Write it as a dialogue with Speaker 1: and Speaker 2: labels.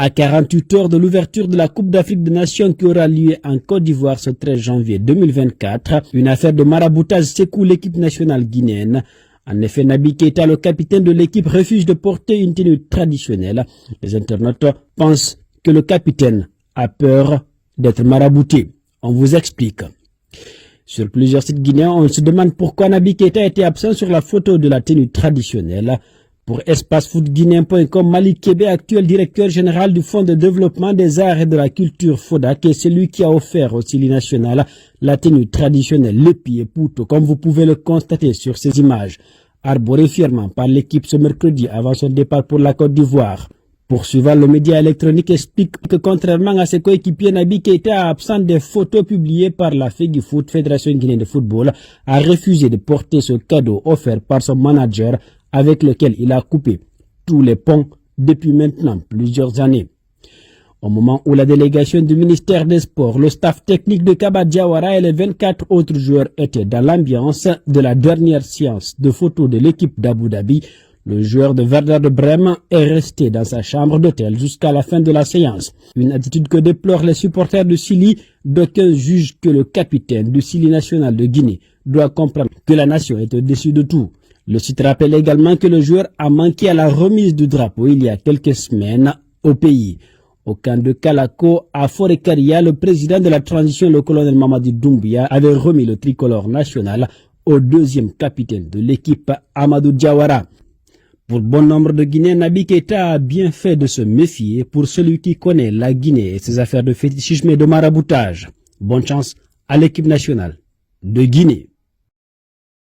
Speaker 1: À 48 heures de l'ouverture de la Coupe d'Afrique des Nations qui aura lieu en Côte d'Ivoire ce 13 janvier 2024, une affaire de maraboutage secoue l'équipe nationale guinéenne. En effet, Naby Keïta, le capitaine de l'équipe, refuse de porter une tenue traditionnelle. Les internautes pensent que le capitaine a peur d'être marabouté. On vous explique. Sur plusieurs sites guinéens, on se demande pourquoi Naby Keïta était absent sur la photo de la tenue traditionnelle. Pour espacefootguinéen.com, Malik Kébé, actuel directeur général du Fonds de développement des arts et de la culture FODAC, est celui qui a offert au Sili national la tenue traditionnelle, le pied pouto, comme vous pouvez le constater sur ces images, arboré fièrement par l'équipe ce mercredi avant son départ pour la Côte d'Ivoire. Poursuivant, le média électronique explique que contrairement à ses coéquipiers, Naby Keïta, absent des photos publiées par la FEGIFOOT, Fédération guinéenne de football, a refusé de porter ce cadeau offert par son manager avec lequel il a coupé tous les ponts depuis maintenant plusieurs années. Au moment où la délégation du ministère des Sports, le staff technique de Kaba Diawara et les 24 autres joueurs étaient dans l'ambiance de la dernière séance de photos de l'équipe d'Abu Dhabi, le joueur de Werder de Brême est resté dans sa chambre d'hôtel jusqu'à la fin de la séance. Une attitude que déplorent les supporters du Sili, d'aucuns jugent que le capitaine du Sili national de Guinée doit comprendre que la nation est au-dessus de tout. Le site rappelle également que le joueur a manqué à la remise du drapeau il y a quelques semaines au pays. Au camp de Kalako, à Forêt-Caria, le président de la transition, le colonel Mamadi Doumbouya, avait remis le tricolore national au deuxième capitaine de l'équipe, Amadou Diawara. Pour bon nombre de Guinéens, Naby Keïta a bien fait de se méfier pour celui qui connaît la Guinée et ses affaires de fétichisme et de maraboutage. Bonne chance à l'équipe nationale de Guinée.